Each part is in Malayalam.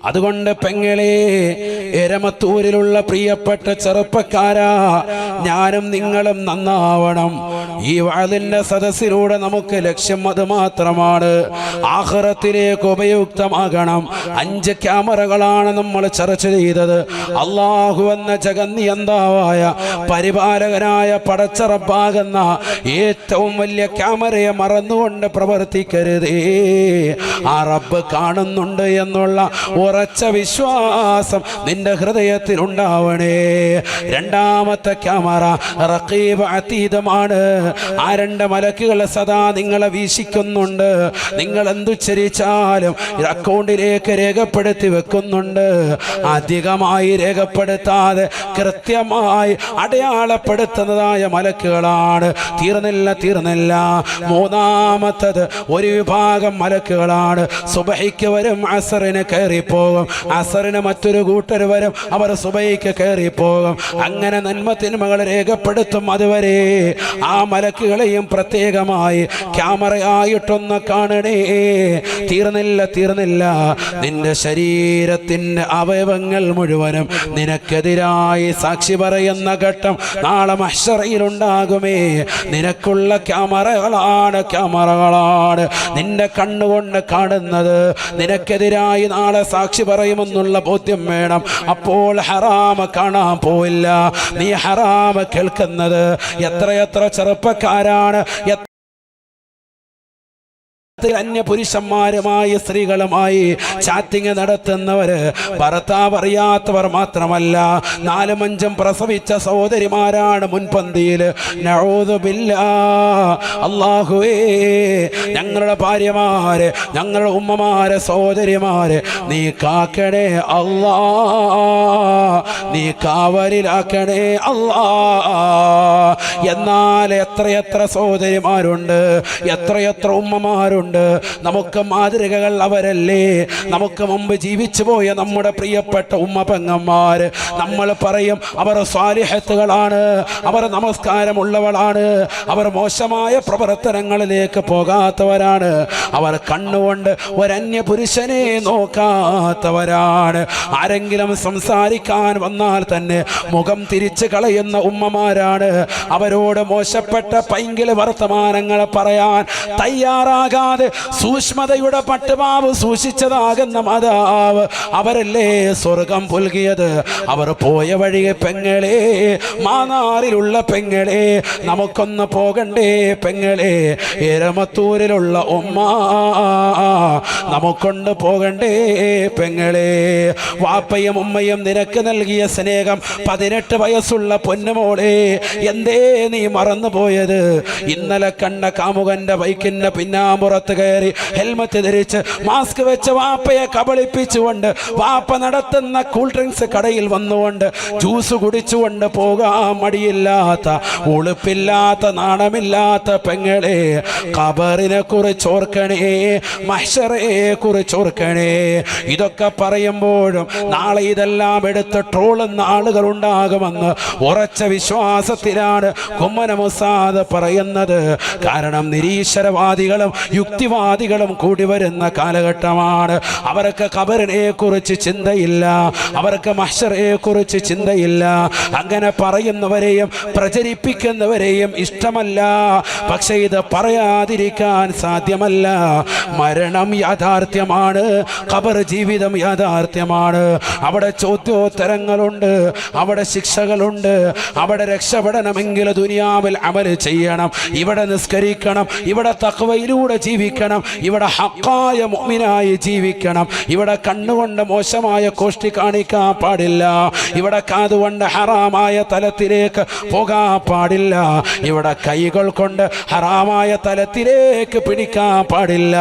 അതുകൊണ്ട് പെങ്ങളെ, എരമത്തൂരിലുള്ള പ്രിയപ്പെട്ട ചെറുപ്പക്കാരാ, ഞാനും നിങ്ങളും നന്നാവണം. ഈ വഅദിന്റെ സദസ്സിലൂടെ നമുക്ക് ലക്ഷ്യം അത് മാത്രമാണ്, ആഖിറത്തിലേക്ക് ഉപയുക്തമാകണം. 5 ക്യാമറകളാണ് നമ്മൾ ചർച്ച ചെയ്തത്. അല്ലാഹു എന്ന ജഗന്നിയന്താവായ പരിപാലകനായ പടച്ചറപ്പാകുന്ന ഏറ്റവും വലിയ ക്യാമറയെ മറന്നുകൊണ്ട് പ്രവർത്തിക്കരുതേ. ആ റബ്ബ് കാണുന്നുണ്ട് എന്നുള്ള ഉറച്ച വിശ്വാസം നിന്റെ ഹൃദയത്തിൽ ഉണ്ടാവണേ. രണ്ടാമത്തെ ക്യാമറ റഖീബ് അതീദമാണ്. ആ 2 മലക്കുകൾ സദാ നിങ്ങളെ വീക്ഷിക്കുന്നുണ്ട്. നിങ്ങൾ എന്തുച്ചരിച്ചാലും അക്കൗണ്ടിലേക്ക് രേഖപ്പെടുത്തി വെക്കുന്നുണ്ട്. അധികമായി രേഖപ്പെടുത്താതെ കൃത്യമായി അടയാളപ്പെടുത്തുന്നതായ മലക്കുകളാണ്. തീർന്നില്ല. മൂന്നാമത്തത് ഒരു വിഭാഗം മലക്കുകളാണ്. സുബഹിക്ക് വരും, അസറിന് കയറിപ്പോകും. അസറിന് മറ്റൊരു കൂട്ടർ വരും, അവർ സുബഹിക്ക് കയറിപ്പോകും. അങ്ങനെ നന്മ തിന്മകൾ രേഖപ്പെടുത്തും. അതുവരെ ആ മലക്കുകളെയും പ്രത്യേകമായി ക്യാമറയായിട്ടൊന്ന് കാണണേ. തീർന്നില്ല. നിന്റെ ശരീരത്തിന്റെ അവയവങ്ങൾ മുഴുവനും നിനക്കെതിരായി സാക്ഷി പറയുന്ന ഘട്ടം നാളെ മഹ്ശറിലുണ്ടാകുമേ. നിനക്കുള്ള ക്യാമറകളാണ് നിന്റെ കണ്ണുകൊണ്ട് കാണുന്നത്. നിനക്കെതിരായി നാളെ സാക്ഷി പറയുമെന്നുള്ള ബോധ്യം വേണം. അപ്പോൾ ഹറാമ് കാണാൻ പോയില്ല, നീ ഹറാമ് കേൾക്കുന്നത്. എത്രയെത്ര ചെറുപ്പക്കാരാണ് അന്യ പുരുഷന്മാരുമായി സ്ത്രീകളുമായി ചാറ്റിങ് നടത്തുന്നവര്. ഭർത്താവ് അറിയാത്തവർ മാത്രമല്ല, 4-5 പ്രസവിച്ച സഹോദരിമാരാണ് മുൻപന്തിയിൽ. നഊദു ബില്ലാഹ്. അല്ലാഹുവേ, ഞങ്ങളുടെ ഭാര്യമാരെ, ഞങ്ങളുടെ ഉമ്മമാരെ, സഹോദരിമാരെ നീ കാക്കണേ അല്ലാ, നീ കാവലിലാക്കണേ അല്ലാ. എന്നാൽ എത്രയെത്ര സഹോദരിമാരുണ്ട്, എത്രയെത്ര ഉമ്മമാരുണ്ട്. നമുക്ക് മാതൃകകൾ അവരല്ലേ. നമുക്ക് മുമ്പ് ജീവിച്ചു പോയ നമ്മുടെ പ്രിയപ്പെട്ട ഉമ്മ പെങ്ങന്മാര്. നമ്മൾ പറയും അവർ സ്വാലിഹത്തുകളാണ്, അവർ നമസ്കാരമുള്ളവളാണ്, അവർ മോശമായ പ്രവർത്തനങ്ങളിലേക്ക് പോകാത്തവരാണ്, അവർ കണ്ണുകൊണ്ട് ഒരന്യ പുരുഷനെ നോക്കാത്തവരാണ്. ആരെങ്കിലും സംസാരിക്കാൻ വന്നാൽ തന്നെ മുഖം തിരിച്ചു കളയുന്ന ഉമ്മമാരാണ്. അവരോട് മോശപ്പെട്ട പൈങ്കിളി വർത്തമാനങ്ങൾ പറയാൻ തയ്യാറാകാതെ സൂക്ഷ്മതയുടെ പട്ടുമാവ് സൂക്ഷിച്ചതാകുന്ന മാതാവ് അവരല്ലേ സ്വർഗം പുൽകിയത്. അവർ പോയ വഴിയെ പെങ്ങളെ, മാനാറിലുള്ള പെങ്ങളെ, നമുക്കൊന്ന് പോകണ്ടേ പെങ്ങളെ. എരമത്തൂരിലുള്ള ഉമ്മ നമുക്കൊണ്ട് പോകണ്ടേ പെങ്ങളെ. വാപ്പയും ഉമ്മയും നിനക്ക് നൽകിയ സ്നേഹം 18 വയസ്സുള്ള പൊന്നുമോളെ, എന്തേ നീ മറന്നുപോയത്? ഇന്നലെ കണ്ട കാമുകന്റെ ബൈക്കിന്റെ പിന്നാമ്പുറത്ത് കയറി ഹെൽമറ്റ് ധരിച്ച് മാസ്ക് വെച്ച് വാപ്പയെ കബളിപ്പിച്ചുകൊണ്ട് വാപ്പ നടത്തുന്ന കൂൾ ഡ്രിങ്ക്സ് കടയിൽ വന്നുകൊണ്ട് ജ്യൂസ് കുടിച്ചുകൊണ്ട് പോകാൻ മടിയില്ലാത്ത, ഉളുപ്പില്ലാത്ത, നാണമില്ലാത്ത പെങ്ങളെ, ഖബറിനെ കുറിച്ച് ഓർക്കണേ, മഹ്ശറയെ കുറിച്ച് ഓർക്കണേ. ഇതൊക്കെ പറയുമ്പോഴും നാളെ ഇതെല്ലാം എടുത്ത് ട്രോളുന്ന ആളുകൾ ഉണ്ടാകുമെന്ന് ഉറച്ച വിശ്വാസത്തിലാണ് കുമ്മന മുസാദ് പറയുന്നത്. കാരണം നിരീശ്വരവാദികളും യുക്തിവാദികളും കൂടി വരുന്ന കാലഘട്ടമാണ്. അവർക്ക് ഖബറിനെ കുറിച്ച് ചിന്തയില്ല, അവർക്ക് മഹ്ശറയെ കുറിച്ച് ചിന്തയില്ല. അങ്ങനെ പറയുന്നവരെയും പ്രചരിപ്പിക്കുന്നവരെയും ഇഷ്ടമല്ല. പക്ഷേ ഇത് പറയാതിരിക്കാൻ സാധ്യമല്ല. മരണം യാഥാർത്ഥ്യമാണ്, ഖബർ ജീവിതം യാഥാർത്ഥ്യമാണ്. അവിടെ ചോദ്യോത്തരങ്ങളുണ്ട്, അവിടെ ശിക്ഷകളുണ്ട്. അവിടെ രക്ഷപ്പെടണമെങ്കിൽ ദുനിയാവിൽ അമൽ ചെയ്യണം, ഇവിടെ നിസ്കരിക്കണം, ഇവിടെ തഖ്വയിലൂടെ ജീവിക്കണം, ഇവിടെ ഹഖായ മുഅ്മിനായി ജീവിക്കണം. ഇവിടെ കണ്ണുകൊണ്ട് മോശമായ കോഷ്ടി കാണിക്കാൻ പാടില്ല, ഇവിടെ കാതുകൊണ്ട് ഹറാമായ തലത്തിലേക്ക് പോകാൻ പാടില്ല, ഇവിടെ കൈകൾ കൊണ്ട് ഹറാമായ തലത്തിലേക്ക് പിടിക്കാൻ പാടില്ല,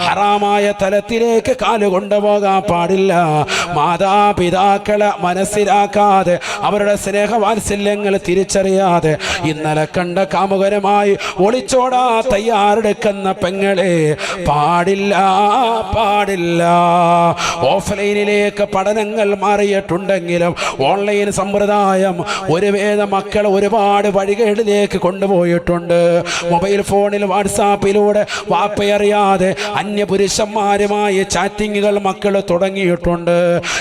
ഹറാമായ തലത്തിലേക്ക് കാലുകൊണ്ട് പോകാൻ പാടില്ല. മാതാപിതാക്കളെ മനസ്സിലാക്കാതെ, അവരുടെ സ്നേഹവാത്സല്യങ്ങൾ തിരിച്ചറിയാതെ, ഇന്നലെ കണ്ട കാമുകനുമായി ഒളിച്ചോടാ തയ്യാറെടുക്കുന്ന പെങ്ങളെ, പാടില്ല, പാടില്ല. ഓഫ്ലൈനിലേക്ക് പഠനങ്ങൾ മാറിയിട്ടുണ്ടെങ്കിലും ഓൺലൈൻ സമ്പ്രദായം ഒരുവേദ മക്കളെ ഒരുപാട് വഴികളിലേക്ക് കൊണ്ടുപോയിട്ടുണ്ട്. മൊബൈൽ ഫോണിൽ വാട്സാപ്പിലൂടെ വാപ്പയറിയാതെ അന്യപുരുഷന്മാരുമായി ചാറ്റിങ്ങുകൾ മക്കൾ തുടങ്ങിയിട്ടുണ്ട്.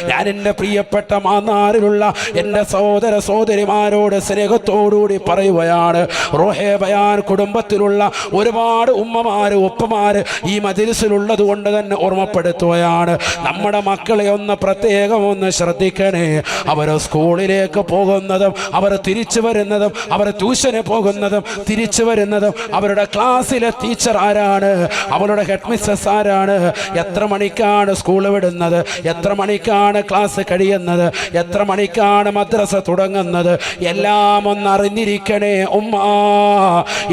ഞാൻ എൻ്റെ പ്രിയപ്പെട്ട മാന്നാറിലുള്ള എൻ്റെ സഹോദര സഹോദരിമാരോട് സ്നേഹത്തോടുകൂടി പറയുകയാണ്, റോഹേ ബയാൻ കുടുംബത്തിലുള്ള ഒരുപാട് ഉമ്മമാര് ഉപ്പമാര് ഈ മജ്‌ലിസിലുള്ളത് കൊണ്ട് തന്നെ ഓർമ്മപ്പെടുത്തുകയാണ്, നമ്മുടെ മക്കളെ ഒന്ന് പ്രത്യേകം ഒന്ന് ശ്രദ്ധിക്കണേ. അവർ സ്കൂളിലേക്ക് പോകുന്നതും അവർ തിരിച്ചു വരുന്നതും അവർ ട്യൂഷന് പോകുന്നതും തിരിച്ചു വരുന്നതും അവരുടെ ക്ലാസ്സിലെ ടീച്ചർ ആരാണ്, അവരുടെ ഹെഡ് മിസ്സസ് ആരാണ്, എത്ര മണിക്കാണ് സ്കൂൾ വിടുന്നത്, എത്ര മണിക്കാണ് ക്ലാസ് കഴിയുന്നത്, എത്ര മണിക്കാണ് മദ്രസ തുടങ്ങുന്നത്, എല്ലാം ഒന്ന് അറിഞ്ഞിരിക്കണേ ഉമ്മ,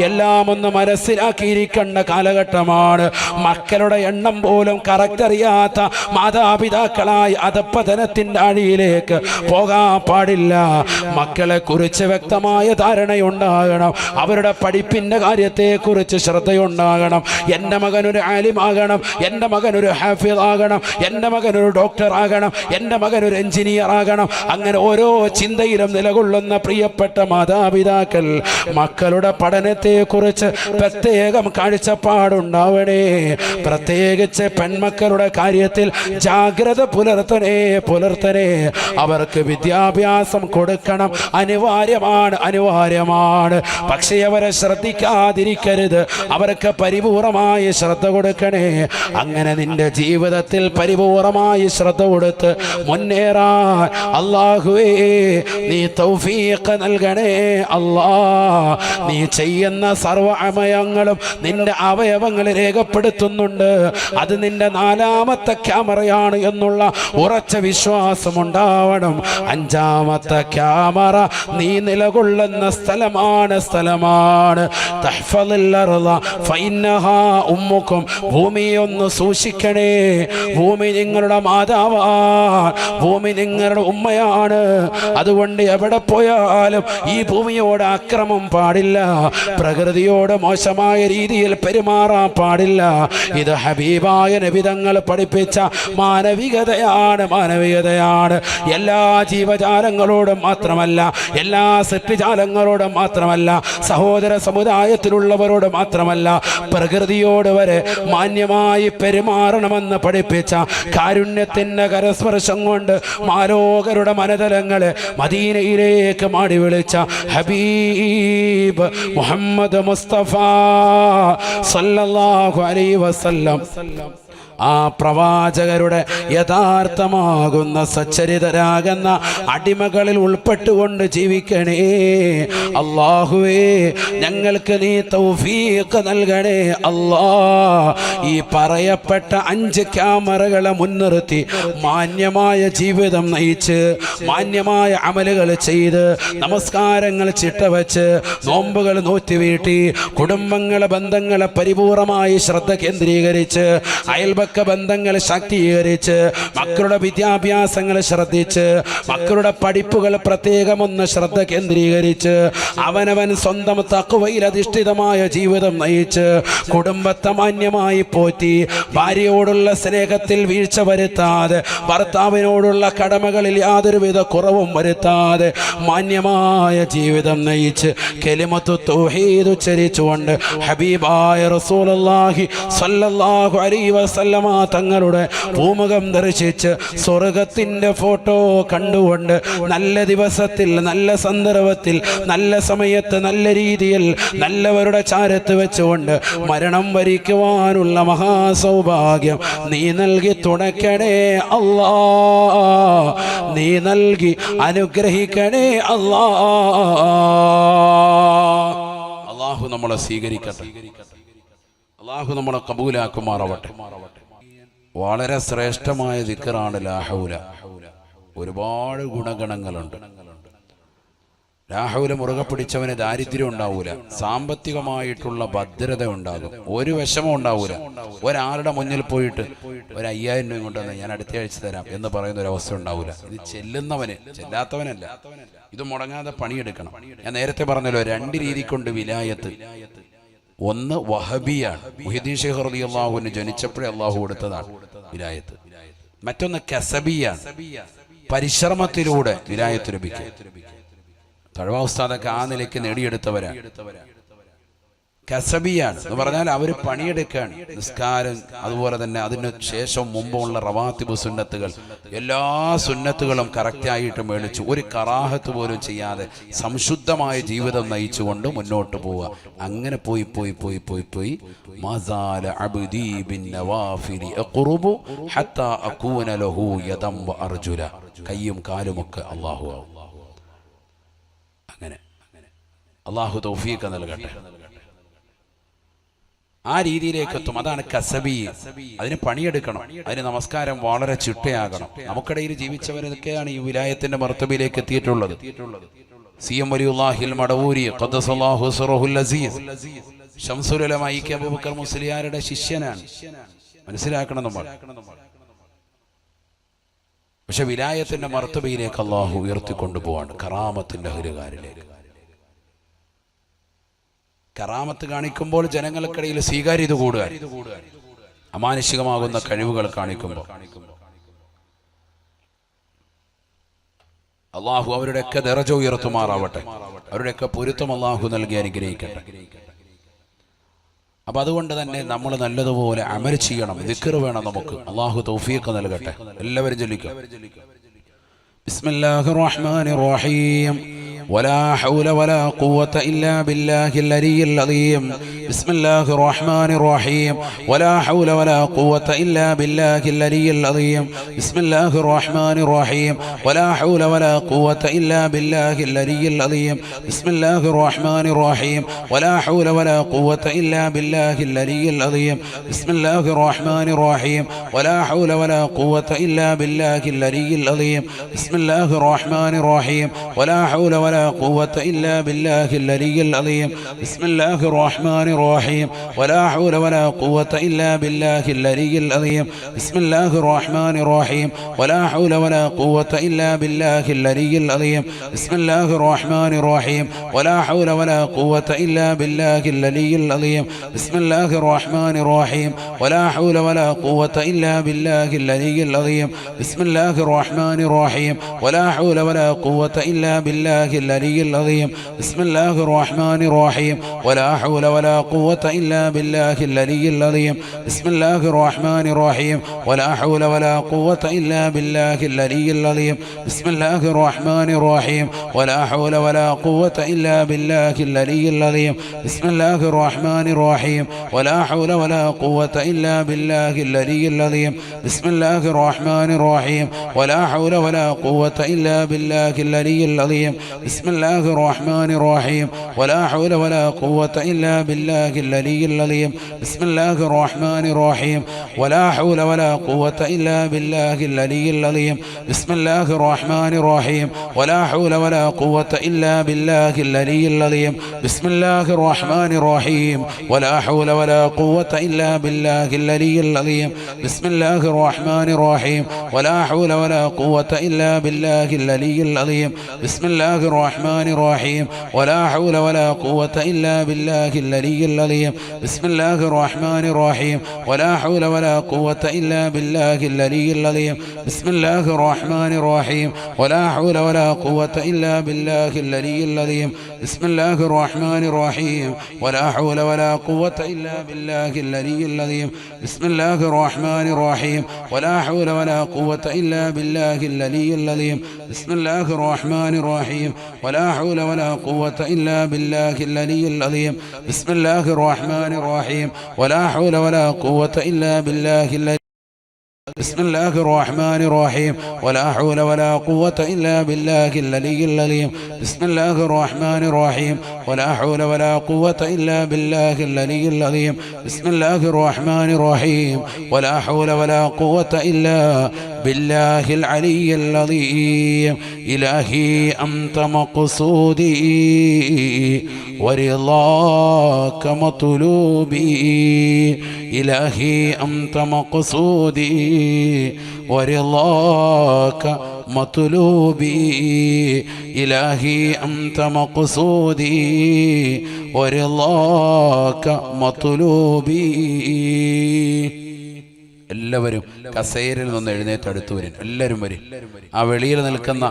എല്ലാം ഒന്ന് മനസ്സിലാക്കിയിരിക്കേണ്ട കാലഘട്ടമാണ്. മക്കളുടെ എണ്ണം പോലും കറക്റ്റ് അറിയാത്ത മാതാപിതാക്കളായി അധപ്പതനത്തിൻ്റെ അടിയിലേക്ക് പോകാൻ പാടില്ല. മക്കളെ കുറിച്ച് വ്യക്തമായ ധാരണയുണ്ടാകണം, അവരുടെ പഠിപ്പിൻ്റെ കാര്യത്തെക്കുറിച്ച് ശ്രദ്ധയുണ്ടാകണം. എൻ്റെ മകനൊരു ആലിമാകണം, എൻ്റെ മകനൊരു ഹാഫിദ് ആകണം, എൻ്റെ മകനൊരു ഡോക്ടർ ആകണം, എൻ്റെ മകനൊരു എഞ്ചിനീയർ ആകണം. അങ്ങനെ ഓരോ ചിന്തയിലും നിലകൊള്ളുന്ന പ്രിയപ്പെട്ട മാതാപിതാക്കൾ മക്കളുടെ പഠനത്തെക്കുറിച്ച് പ്രത്യേകം കാഴ്ചപ്പാടുണ്ടാവണേ. പ്രത്യേകിച്ച് പെൺമക്കളുടെ കാര്യത്തിൽ ജാഗ്രത പുലർത്തണേ. അവർക്ക് വിദ്യാഭ്യാസം കൊടുക്കണം, അനിവാര്യമാണ്. പക്ഷേ അവരെ ശ്രദ്ധിക്കാതിരിക്കരുത്, അവർക്ക് പരിപൂർണമായി ശ്രദ്ധ കൊടുക്കണേ. അങ്ങനെ നിന്റെ ജീവിതത്തിൽ പരിപൂർണമായി ശ്രദ്ധ കൊടുത്ത് മുന്നേറാൻ അല്ലാഹുവേ നീ തൗഫീഖ് നൽകണേ. അല്ലാ, നീ ചെയ്യുന്ന സർവ്വ അമയങ്ങളും നിന്റെ അവയവങ്ങൾ രേഖപ്പെടുത്തുന്നുണ്ട്. അത് നിന്റെ 4ാമത്തെ ക്യാമറയാണ് എന്നുള്ള ഉറച്ച വിശ്വാസമുണ്ടാവണം. 5ാമത്തെ ക്യാമറ നീ നിലകൊള്ളുന്ന സ്ഥലമാണ്. തഹ്ഫളിൽ അർള ഫഇന്നഹാ ഉമ്മുക്കും, ഭൂമിയെ ഒന്ന് സൂക്ഷിക്കണേ. ഭൂമി നിങ്ങളുടെ മാതാവാണ്, ഭൂമി നിങ്ങളുടെ ഉമ്മയാണ്. അതുകൊണ്ട് എവിടെ പോയാലും ഈ ഭൂമിയോട് അക്രമം പാടില്ല, പ്രകൃതിയോട് മോശമായ രീതിയിൽ പെരുമാറാൻ പാടില്ല. ഇത് ഹബീബായ നബി തങ്ങൾ പഠിപ്പിച്ച മാനവികതയാണ്. എല്ലാ ജീവജാലങ്ങളോടും മാത്രമല്ല, എല്ലാ സൃഷ്ടിജാലങ്ങളോടും മാത്രമല്ല, സഹോദര സമുദായത്തിലുള്ളവരോട് മാത്രമല്ല, പ്രകൃതിയോട് വരെ മാന്യമായി പെരുമാറണമെന്ന് പഠിപ്പിച്ച കാരുണ്യത്തിൻ്റെ കരസ്പർശം കൊണ്ട് മാലോകരുടെ മനതലങ്ങളെ മദീനയിലേക്ക് മാടി വിളിച്ച ഹബീബ് മുഹമ്മദ് മുസ്തഫ സല്ലല്ലാഹു അലൈഹി വസല്ലം, ആ പ്രവാചകരുടെ യഥാർത്ഥമാകുന്ന സച്ചരിതരാകുന്ന അടിമകളിൽ ഉൾപ്പെട്ടുകൊണ്ട് ജീവിക്കണേ. അല്ലാഹുവേ, ഞങ്ങൾക്ക് നീ തൗഫീഖ് നൽകണേ. അല്ലാ, ഈ പറയപ്പെട്ട 5 ക്യാമറകളെ മുൻനിർത്തി മാന്യമായ ജീവിതം നയിച്ച് മാന്യമായ അമലുകൾ ചെയ്ത് നമസ്കാരങ്ങൾ ചിട്ടവച്ച് നോമ്പുകൾ നോറ്റുവീട്ടി കുടുംബങ്ങളെ ബന്ധങ്ങളെ പരിപൂർണമായി ശ്രദ്ധ കേന്ദ്രീകരിച്ച് അയൽപക്ക ബന്ധങ്ങൾ ശാക്തീകരിച്ച് മക്കളുടെ വിദ്യാഭ്യാസങ്ങൾ ശ്രദ്ധിച്ച് മക്കളുടെ പഠിപ്പുകൾ പ്രത്യേകം ഒന്ന് ശ്രദ്ധ കേന്ദ്രീകരിച്ച് അവനവൻ സ്വന്തം തഖ്വയിൽ അധിഷ്ഠിതമായ ജീവിതം നയിച്ച് കുടുംബത്തെ മാന്യമായി പോറ്റി ഭാര്യയോടുള്ള സ്നേഹത്തിൽ വീഴ്ച വരുത്താതെ ഭർത്താവിനോടുള്ള കടമകളിൽ യാതൊരുവിധ കുറവും വരുത്താതെ മാന്യമായ ജീവിതം നയിച്ച് കലിമത്തു തൗഹീദ് ഉച്ചരിച്ചുകൊണ്ട് ഹബീബായ റസൂലുള്ളാഹി സ്വല്ലല്ലാഹു അലൈഹി വസല്ലമ തങ്ങളുടെ പൂമുഖം ദർശിച്ച് സ്വർഗത്തിൻ്റെ ഫോട്ടോ കണ്ടുകൊണ്ട് നല്ല ദിവസത്തിൽ നല്ല സന്ദർഭത്തിൽ നല്ല സമയത്ത് നല്ല രീതിയിൽ നല്ലവരുടെ ചാരത്ത് വെച്ചുകൊണ്ട് മരണം വരിക്കുവാനുള്ള മഹാസൗഭാഗ്യം നീ നൽകി തുണയ്ക്കണേ അല്ലാ, നീ നൽകി അനുഗ്രഹിക്കണേ അല്ലാ. അല്ലാഹു നമ്മളെ സ്വീകരിക്കട്ടെ, അല്ലാഹു നമ്മളെ കബൂലാക്കുമാറാവട്ടെ. വളരെ ശ്രേഷ്ഠമായ ദിക്റാണ് ലാ ഹൗല. ഒരുപാട് ഗുണഗണങ്ങളുണ്ട്. ലാ ഹൗല മുറുകെ പിടിച്ചവന് ദാരിദ്ര്യം ഉണ്ടാവൂല, സാമ്പത്തികമായിട്ടുള്ള ഭദ്രത ഉണ്ടാകും, ഒരു വിഷമം ഉണ്ടാവൂല. ഒരാളുടെ മുന്നിൽ പോയിട്ട് 5000 രൂപ കൊണ്ടുവന്ന് ഞാൻ അടുത്ത ആഴ്ച തരാം എന്ന് പറയുന്ന ഒരു അവസ്ഥ ഉണ്ടാവൂല. ഇത് ചെല്ലുന്നവന്, ചെല്ലാത്തവനല്ല. ഇത് മുടങ്ങാതെ പണിയെടുക്കണം. ഞാൻ നേരത്തെ പറഞ്ഞല്ലോ, 2 രീതി കൊണ്ട് വിലായത്ത്. ഒന്ന് വഹബിയാണ്, മുഹ്യിദ്ദീൻ ശൈഖ് റളിയല്ലാഹു അൻഹു ജനിച്ചപ്പോഴേ അള്ളാഹു കൊടുത്തതാണ് വിലായത്ത്. മറ്റൊന്ന് കസബിയാണ്, പരിശ്രമത്തിലൂടെ വിലായത്ത് ലഭിക്കുക. തഴവ ഉസ്താദൊക്കെ ആ നിലയ്ക്ക് നേടിയെടുത്തവരാണ്. കസബിയാണ് എന്ന് പറഞ്ഞാൽ അവർ പണിയെടുക്കുകയാണ്. നിസ്കാരം, അതുപോലെ തന്നെ അതിന് ശേഷം മുമ്പുള്ള റവാത്തിബ് സുന്നത്തുകൾ, എല്ലാ സുന്നത്തുകളും കറക്റ്റായിട്ട് മേടിച്ചു, ഒരു കറാഹത്ത് പോലും ചെയ്യാതെ സംശുദ്ധമായ ജീവിതം നയിച്ചുകൊണ്ട് മുന്നോട്ട് പോവുക. അങ്ങനെ പോയി പോയി പോയി പോയി പോയി മസാല അബ്ദീ ബിൻ നവാഫിലി അഖ്റുബു ഹത്താ അകൂന ലഹു യദം വ അർജുല, കയ്യും കാലുമൊക്കെ അല്ലാഹു ആവും. അങ്ങനെ അല്ലാഹു തൗഫീഖ് നൽകട്ടെ. ആ രീതിയിലേക്ക് എത്തും. അതാണ് കസബി. അതിന് പണിയെടുക്കണം, അതിന് നമസ്കാരം വളരെ ചിട്ടയാകണം. നമുക്കിടയിൽ ജീവിച്ചവരൊക്കെയാണ് ഈ വിലായത്തിന്റെ മർത്തബയിലേക്ക് എത്തിയിട്ടുള്ളത്. സിഎം വലിയുല്ലാഹിൽ മടവൂരി ഖദ്ദസല്ലാഹു സിറഹുൽ അസീസ് ശംസുൽ ഉലമാ ഇ.കെ. അബൂബക്കർ മുസ്ലിയാരുടെ ശിഷ്യനാണ്. മനസ്സിലാക്കണം നമ്മൾ. പക്ഷെ വിലായത്തിന്റെ മർത്തബയിലേക്ക് അള്ളാഹു ഉയർത്തിക്കൊണ്ടുപോവാണ്, കറാമത്തിന്റെ ഹരികാരിലേക്ക്. കറാമത്ത് കാണിക്കുമ്പോൾ ജനങ്ങൾക്കിടയിൽ സ്വീകാര്യത കൂടുക, അമാനുഷികമാകുന്ന കഴിവുകൾ കാണിക്കുമ്പോൾ അള്ളാഹു അവരുടെയൊക്കെ ദറജ ഉയർത്തുമാറാവട്ടെ, അവരുടെയൊക്കെ പൊരുത്തം അള്ളാഹു നൽകി അനുഗ്രഹിക്കട്ടെ. അപ്പൊ അതുകൊണ്ട് തന്നെ നമ്മൾ നല്ലതുപോലെ അമൽ ചെയ്യണം, ദിക്ർ വേണം നമുക്ക്. അള്ളാഹു തൗഫീഖ് നൽകട്ടെ. എല്ലാവരും ചൊല്ലിക്കുക. ബിസ്മില്ലാഹിർ റഹ്മാനിർ റഹീം. ولا حول ولا قوة إلا بالله العلي العظيم. بسم الله الرحمن الرحيم. ولا حول ولا قوة إلا بالله العلي العظيم. بسم الله الرحمن الرحيم. ولا حول ولا قوة إلا بالله العلي العظيم. بسم الله الرحمن الرحيم. ولا حول ولا قوة إلا بالله العلي العظيم. بسم الله الرحمن الرحيم. ولا حول ولا قوة إلا بالله العلي العظيم. بسم الله الرحمن الرحيم. ولا حول ولا قوة إلا بالله العلي العظيم. بسم الله الرحمن الرحيم. ولا حول ولا قوة إلا بالله العلي العظيم. بسم الله الرحمن الرحيم. ولا حول ولا قوة إلا بالله العلي العظيم. بسم الله الرحمن الرحيم. ولا حول ولا قوة إلا بالله العلي العظيم. بسم الله الرحمن الرحيم. ولا حول ولا قوة إلا بالله العلي العظيم. بسم الله الرحمن الرحيم. ولا حول ولا قوة إلا بالله العلي العظيم. بسم الله الرحمن الرحيم. ولا حول ولا قوة إلا بالله العلي العظيم. بسم الله الرحمن الرحيم. ولا حول ولا قوة إلا بالله العلي العظيم. بسم الله الرحمن الرحيم. ولا حول ولا قوة إلا بالله العلي العظيم. بسم الله الرحمن الرحيم. ولا حول ولا قوة إلا بالله العلي العظيم. بسم الله الرحمن الرحيم. ولا حول ولا قوة إلا بالله العلي العظيم. بسم الله الرحمن الرحيم. ولا حول ولا قوة إلا بالله العلي العظيم. بسم الله الرحمن الرحيم. ولا حول ولا قوة إلا بالله العلي العظيم. بسم الله الرحمن الرحيم. ولا حول ولا قوة إلا بالله العلي العظيم. بسم الله الرحمن الرحيم. ولا حول ولا قوة إلا بالله العلي العظيم. بسم الله الرحمن الرحيم. ولا حول ولا قوة إلا بالله العلي العظيم. بسم الله الرحمن الرحيم. ولا حول ولا قوة إلا بالله العلي العظيم. بسم الله الرحمن الرحيم. ولا حول ولا قوة إلا بالله العلي العظيم. بسم الله الرحمن الرحيم. ولا حول ولا قوة إلا بالله العلي العظيم. بسم الله الرحمن الرحيم. ولا حول ولا قوة إلا بالله العلي العظيم. بسم الله الرحمن الرحيم. ولا حول ولا قوة إلا بالله العلي العظيم. بسم الله الرحمن الرحيم. ولا حول ولا قوة إلا بالله العلي العظيم. بسم الله الرحمن الرحيم. ولا حول ولا قوة إلا بالله العلي. بسم الله الرحمن الرحيم. ولا حول ولا قوة إلا بالله العلي العظيم. بسم الله الرحمن الرحيم. ولا حول ولا قوة إلا بالله العلي العظيم. بسم الله الرحمن الرحيم. ولا حول ولا قوة إلا بالله العلي العظيم إلهي أنت مقصودي ورضاك مطلوبي إلهي أنت مقصودي ورضاك مطلوبي إلهي أنت مقصودي ورضاك مطلوبي. എല്ലാവരും കസേരയിൽ നിന്ന് എഴുന്നേറ്റ് അടുത്തു വരും. എല്ലാവരും വരും. ആ വെളിയിൽ നിൽക്കുന്ന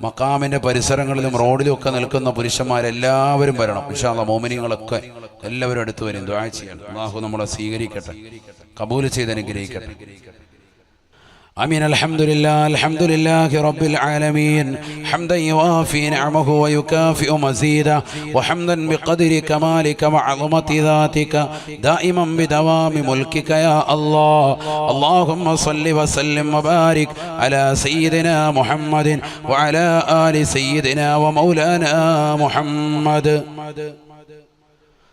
മക്കാമിൻ്റെ പരിസരങ്ങളിലും റോഡിലും ഒക്കെ നിൽക്കുന്ന പുരുഷന്മാരെല്ലാവരും വരണം. ഇൻഷാ അല്ലാഹ് മോമിനീങ്ങളൊക്കെ എല്ലാവരും അടുത്തു വരും. ദുആ ചെയ്യണം. അല്ലാഹു നമ്മളെ സ്വീകരിക്കട്ടെ, കബൂൽ ചെയ്ത് അനുഗ്രഹിക്കട്ടെ. آمين. الحمد لله رب العالمين حمدا يوافي نعمه ويكافئ مزيدا وحمدا بقدر كمالك وعظمة ذاتك دائما بدوام ملكك يا الله. اللهم صل وسلم وبارك على سيدنا محمد وعلى آل سيدنا ومولانا محمد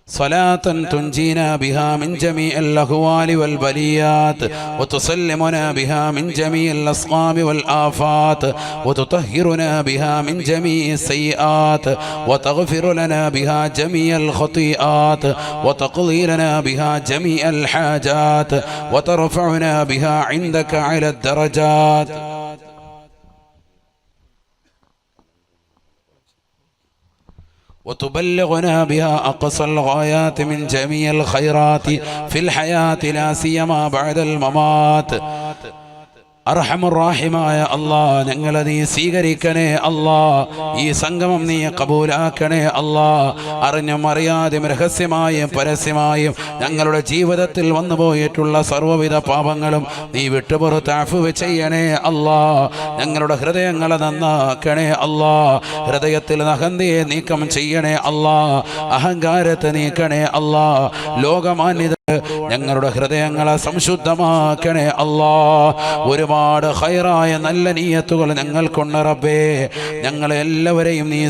صلاة تنجينا بها من جميع الأهوال والبليات وتسلمنا بها من جميع الأسقام والآفات وتطهرنا بها من جميع السيئات وتغفر لنا بها جميع الخطيئات وتقضي لنا بها جميع الحاجات وترفعنا بها عندك على الدرجات وتبلغنا بها أقصى الغايات من جميع الخيرات في الحياة لا سيما بعد الممات. അർഹമുറാഹിമായ അല്ലാഹ്, ഞങ്ങളെ നീ സ്വീകരിക്കണേ അല്ലാഹ്. ഈ സംഗമം നീ കബൂലാക്കണേ അല്ലാഹ്. അറിഞ്ഞും അറിയാതെയും രഹസ്യമായും പരസ്യമായും ഞങ്ങളുടെ ജീവിതത്തിൽ വന്നുപോയിട്ടുള്ള സർവ്വവിധ പാപങ്ങളും നീ വിട്ടുപുറത്ത് അഫ്വ് ചെയ്യണേ അല്ലാഹ്. ഞങ്ങളുടെ ഹൃദയങ്ങളെ നന്നാക്കണേ അല്ലാഹ്. ഹൃദയത്തിൽ അഹന്തയെ നീക്കം ചെയ്യണേ അല്ലാഹ്. അഹങ്കാരത്തെ നീക്കണേ അല്ലാഹ്. ലോകമാന്യത ഞങ്ങളുടെ ഹൃദയങ്ങളെ സംശുദ്ധമാക്കണേ അല്ലാഹ്. ഒരുപാട് ഖൈറായ നല്ല നിയ്യത്തുകൾ ഞങ്ങൾക്കുണ്ട് റബ്ബേ. ഞങ്ങളെ എല്ലാവരെയും നീ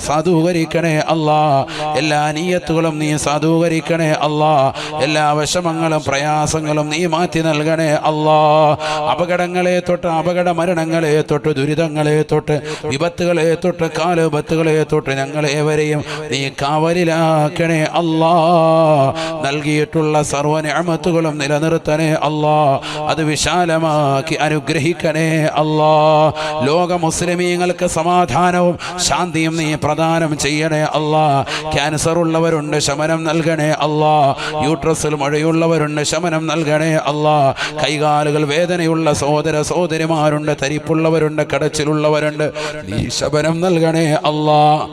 സാധൂകരിക്കണേ അല്ലാഹ്. എല്ലാ നിയ്യത്തുകളും നീ സാധൂകരിക്കണേ അല്ലാഹ്. എല്ലാ വിഷമങ്ങളും പ്രയാസങ്ങളും നീ മാറ്റി നൽകണേ അല്ലാഹ്. അപകടങ്ങളെ തൊട്ട് അപകട മരണങ്ങളെ തൊട്ട് ദുരിതങ്ങളെ തൊട്ട് വിപത്തുകളെ തൊട്ട് കാലുബത്തുകളെ തൊട്ട് ഞങ്ങളേവരെയും നീ കാവലിലാക്കണേ അല്ലാഹ്. നൽകിയിട്ടുള്ള സർവ്വ നിഅമത്തുകളും നിലനിർത്തണേ അല്ലാഹ്. അത് വിശാലമാക്കി അനുഗ്രഹിക്കണേ അല്ലാഹ്. ലോക മുസ്ലിമീങ്ങൾക്ക് സമാധാനവും ശാന്തിയും നീ പ്രദാനം ചെയ്യണേ അല്ലാഹ്. ക്യാൻസർ ഉള്ളവരുണ്ട്, ശമനം നൽകണേ അല്ലാഹ്. യൂട്രസിൽ മഴയുള്ളവരുണ്ട്, ശമനം നൽകണേ അല്ലാഹ്. കൈകാലുകൾ വേദനയുള്ള സഹോദര സഹോദരിമാരുണ്ട്, തരിപ്പുള്ളവരുണ്ട്, കടച്ചിലുള്ളവരുണ്ട്, നീ ശമനം നൽകണേ അല്ലാഹ്.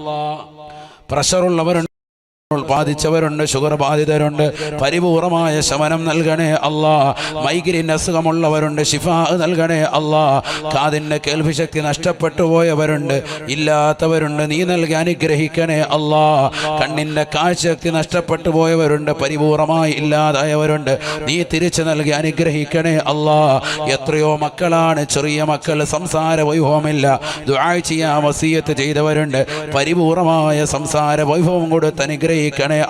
പ്രഷറുള്ളവരുണ്ട്, ബാധിച്ചവരുണ്ട്, ഷുഗർ ബാധിതരുണ്ട്, പരിപൂർണമായ ശമനം നൽകണേ അല്ലാഹ്. മൈഗ്രെയിൻ അസുഖമുള്ളവരുണ്ട്, ശിഫാ നൽകണേ അല്ലാഹ്. കാതിൻ്റെ കേൾവിശക്തി നഷ്ടപ്പെട്ടു പോയവരുണ്ട്, ഇല്ലാത്തവരുണ്ട്, നീ നൽകി അനുഗ്രഹിക്കണേ അല്ലാഹ്. കണ്ണിൻ്റെ കാഴ്ചശക്തി നഷ്ടപ്പെട്ടു പോയവരുണ്ട്, പരിപൂർണമായി ഇല്ലാതായവരുണ്ട്, നീ തിരിച്ചു നൽകി അനുഗ്രഹിക്കണേ അല്ലാഹ്. എത്രയോ മക്കളാണ്, ചെറിയ മക്കൾ, സംസാര വൈഭവമില്ല, ദുആ ചെയ്യാൻ വസിയത്ത് ചെയ്തവരുണ്ട്, പരിപൂർണമായ സംസാര വൈഭവം കൊടുത്ത് അനുഗ്രഹിക്കണേ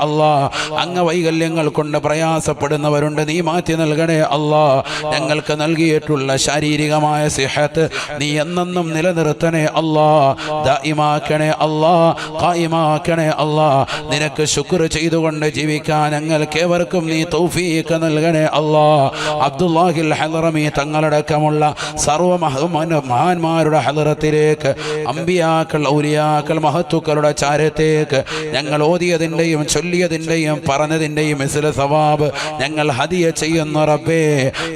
അല്ലാഹ്. അംഗവൈകല്യങ്ങൾ കൊണ്ട് പ്രയാസപ്പെടുന്നവരുണ്ട്, നീ മാറ്റി നൽകണേ അല്ലാഹ്. ഞങ്ങൾക്ക് നൽകിയിട്ടുള്ള ശാരീരികമായ സിഹത്ത് നീ എന്നെന്നും നിലനിർത്തണേ അല്ലാഹ്. ദായിമാക്കണേ അല്ലാഹ്, ഖായിമാക്കണേ അല്ലാഹ്. നിനക്ക് ശുക്ർ ചെയ്തുകൊണ്ട് ജീവിക്കാൻ ഞങ്ങൾക്കേവർക്കും നീ തൗഫീഖ് നൽകണേ അല്ലാഹ്. അബ്ദുല്ലാഹിൽ ഹളറമി തങ്ങളടക്കമുള്ള സർവ്വ മഹാന്മാരുടെ ഹളറത്തിലേക്ക്, അമ്പിയാക്കൾ, ഔലിയാക്കൾ, മഹത്തുക്കളുടെ ചാരത്തേക്ക് ഞങ്ങൾ ഓതിയതിൻ്റെയും ചൊല്ലിയതിൻ്റെയും പറഞ്ഞതിൻ്റെയും മിസ്ല സവാബ് ഞങ്ങൾ ഹദിയ ചെയ്യുന്ന റബ്ബേ.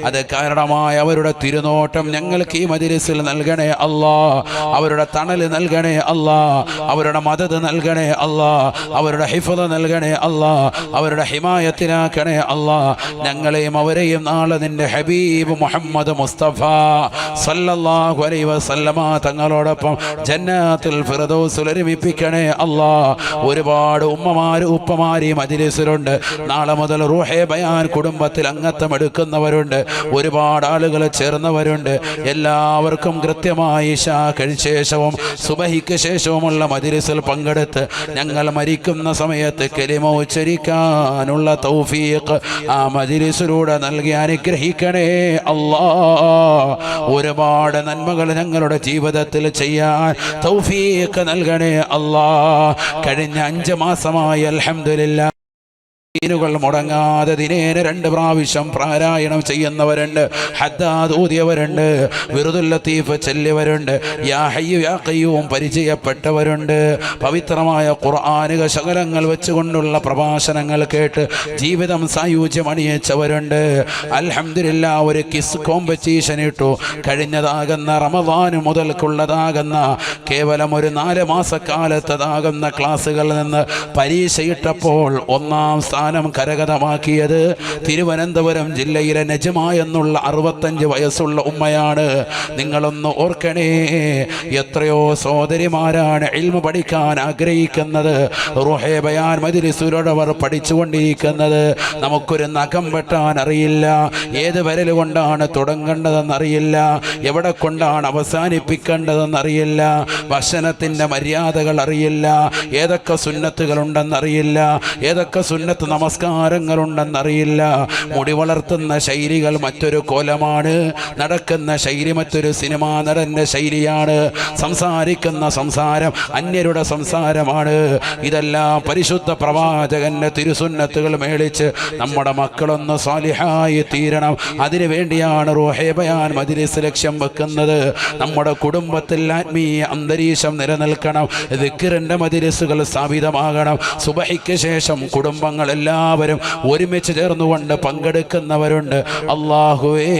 അത് കാരണമായ അവരുടെ തിരുനോട്ടം ഞങ്ങൾക്ക് ഈ മജ്‌ലിസിൽ നൽകണേ അല്ലാഹ്. അവരുടെ തണൽ നൽകണേ അല്ലാഹ്. അവരുടെ മദദ് നൽകണേ അല്ലാഹ്. അവരുടെ ഹിഫ്ള് നൽകണേ അല്ലാഹ്. അവരുടെ ഹിമായത്തിലാക്കണേ അല്ലാഹ്. ഞങ്ങളെയും അവരെയും നാളെ നിന്റെ ഹബീബ് മുഹമ്മദ് മുസ്തഫ സല്ലല്ലാഹു അലൈഹി വസല്ലമ തങ്ങളോടൊപ്പം ജന്നാത്തുൽ ഫിർദൗസിൽ ഒരുമിപ്പിക്കണേ അല്ലാഹ്. ഒരുപാട് ഉമ്മമാർ ഉമ്മമാര് ഉപ്പമാര് ഈ മജ്‌ലിസിലുണ്ട്. നാളെ മുതൽ റൂഹേ ബയാൻ കുടുംബത്തിൽ അംഗത്വം എടുക്കുന്നവരുണ്ട്. ഒരുപാട് ആളുകൾ ചേർന്നവരുണ്ട്. എല്ലാവർക്കും കൃത്യമായി ഇശാ കഴിഞ്ഞ ശേഷവും സുബഹിക്ക് ശേഷവുമുള്ള മജ്‌ലിസിൽ പങ്കെടുത്ത് ഞങ്ങൾ മരിക്കുന്ന സമയത്ത് കലിമ ഉച്ചരിക്കാനുള്ള തൗഫീഖ് ആ മജ്‌ലിസിലൂടെ നൽകി അനുഗ്രഹിക്കണേ അല്ലാഹ്. ഒരുപാട് നന്മകൾ ഞങ്ങളുടെ ജീവിതത്തിൽ ചെയ്യാൻ തൗഫീഖ് നൽകണേ അല്ലാഹ്. കഴിഞ്ഞ 5 മാസമായി അൽഹംദുലില്ലാഹ് ീനുകൾ മുടങ്ങാതെ ദിനേന 2 പ്രാവശ്യം പാരായണം ചെയ്യുന്നവരുണ്ട്, ഹദ്ദാദ് ഊതിയവരുണ്ട്, വിറുദുൽ ലത്തീഫ് ചൊല്ലിയവരുണ്ട്, യാ ഹയ്യു യാ ഖയ്യൂം പരിചയപ്പെട്ടവരുണ്ട്. പവിത്രമായ ഖുർആനിക ശകലങ്ങൾ വെച്ചുകൊണ്ടുള്ള പ്രഭാഷണങ്ങൾ കേട്ട് ജീവിതം സായുജ്യം അണിയിച്ചവരുണ്ട്. അൽഹംദുലില്ലാഹ് ഒരു കിസ് കോമ്പറ്റീഷൻ ഇട്ടു. കഴിഞ്ഞതാകുന്ന റമദാൻ മുതൽക്കുള്ളതാകുന്ന കേവലം ഒരു 4 മാസക്കാലത്തതാകുന്ന ക്ലാസ്സുകളിൽ നിന്ന് പരീക്ഷയിട്ടപ്പോൾ 1ാം സ്ഥാനം കരഗതമാക്കിയത് തിരുവനന്തപുരം ജില്ലയിലെ നജ്മ എന്നുള്ള 65 വയസ്സുള്ള ഉമ്മയാണ്. നിങ്ങളൊന്ന് ഓർക്കണേ, എത്രയോ സഹോദരിമാരാണ് ഇൽമു പഠിക്കാൻ ആഗ്രഹിക്കുന്നത്. റൂഹേ ബയാൻ മജ്‌ലിസിലൂടെ പഠിച്ചുകൊണ്ടിരിക്കുന്നത്. നമുക്കൊരു നഖം വെട്ടാൻ അറിയില്ല, ഏത് വിരൽ കൊണ്ടാണ് തുടങ്ങേണ്ടതെന്നറിയില്ല, എവിടെ കൊണ്ടാണ് അവസാനിപ്പിക്കേണ്ടതെന്നറിയില്ല, ഭക്ഷണത്തിൻ്റെ മര്യാദകൾ അറിയില്ല, ഏതൊക്കെ സുന്നത്തുകളുണ്ടെന്നറിയില്ല, ഏതൊക്കെ സുന്നത്ത് നമസ്കാരങ്ങളുണ്ടെന്നറിയില്ല. മുടി വളർത്തുന്ന ശൈലികൾ മറ്റൊരു കോലമാണ്, നടക്കുന്ന ശൈലി മറ്റൊരു സിനിമാ നടന്റെ ശൈലിയാണ്, സംസാരിക്കുന്ന സംസാരം അന്യരുടെ സംസാരമാണ്. ഇതെല്ലാം പരിശുദ്ധ പ്രവാചകന്റെ തിരുസുന്നത്തുകൾ മേളിച്ച് നമ്മുടെ മക്കളൊന്ന് സാലിഹായി തീരണം. അതിനു വേണ്ടിയാണ് റൂഹേ ബയാൻ മജ്‌ലിസ് ലക്ഷ്യം വെക്കുന്നത്. നമ്മുടെ കുടുംബത്തിൽ ആത്മീയ അന്തരീക്ഷം നിലനിൽക്കണം, ദിക്റിന്റെ മജ്‌ലിസുകൾ സ്ഥാപിതമാകണം. സുബഹിക്ക് ശേഷം കുടുംബങ്ങൾ എല്ലാവരും ഒരുമിച്ച് ചേർന്നുകൊണ്ട് പങ്കെടുക്കുന്നവരുണ്ട്. അല്ലാഹുവേ,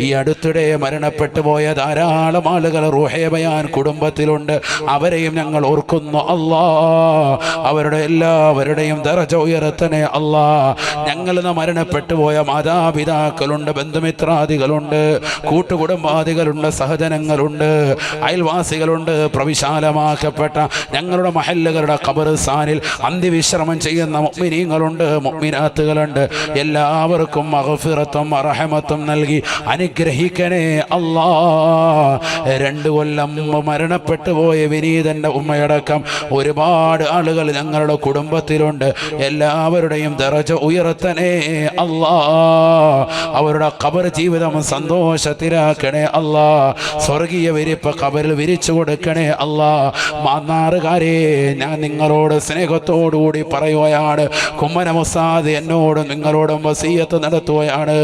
ഈ അടുത്തിടെ മരണപ്പെട്ടു പോയ ധാരാളം ആളുകൾ റൂഹേ ബയാൻ കുടുംബത്തിലുണ്ട്. അവരെയും ഞങ്ങൾ ഓർക്കുന്നു അല്ലാഹ്. അവരുടെ എല്ലാവരുടെയും ദറജ ഉയർത്തണേ അല്ലാഹ്. ഞങ്ങളിൽ നിന്ന് മരണപ്പെട്ടു പോയ മാതാപിതാക്കളുണ്ട്, ബന്ധുമിത്രാദികളുണ്ട്, കൂട്ടുകുടുംബാദികളുണ്ട്, സഹജനങ്ങളുണ്ട്, അയൽവാസികളുണ്ട്. പ്രവിശാലമാക്കപ്പെട്ട ഞങ്ങളുടെ മഹല്ലുകളുടെ ഖബർസ്ഥാനിൽ അന്ത്യവിശ്രമം ചെയ്യുന്ന മുഅ്മിനീങ്ങളുണ്ട്, മുഅ്മിനാത്തുകളുണ്ട്. എല്ലാവർക്കും മഗ്ഫിറത്തും റഹ്മത്തും നൽകി അനുഗ്രഹിക്കണേ അല്ലാഹ്. 2 കൊല്ലം മരണപ്പെട്ടു പോയ വിനീതന്റെ ഉമ്മയടക്കം ഒരുപാട് ആളുകൾ ഞങ്ങളുടെ കുടുംബത്തിലുണ്ട്. എല്ലാവരുടെയും ദറജ ഉയർത്തണേ അല്ലാഹ്. അവരുടെ ഖബർ ജീവിതം സന്തോഷത്തിലാക്കണേ അല്ലാഹ്. സ്വർഗീയ വിരിപ്പ് ഖബറിൽ വിരിച്ചു കൊടുക്കണേ അല്ലാഹ്. മാന്നാറുകാരെ, ഞാൻ നിങ്ങളോട് സ്നേഹത്തോടുകൂടി പറയുകയാണ്, കുമ്മനം ഉസ്താദ് എന്നോടും നിങ്ങളോടും വസിയത്ത് നടത്തുകയാണ്.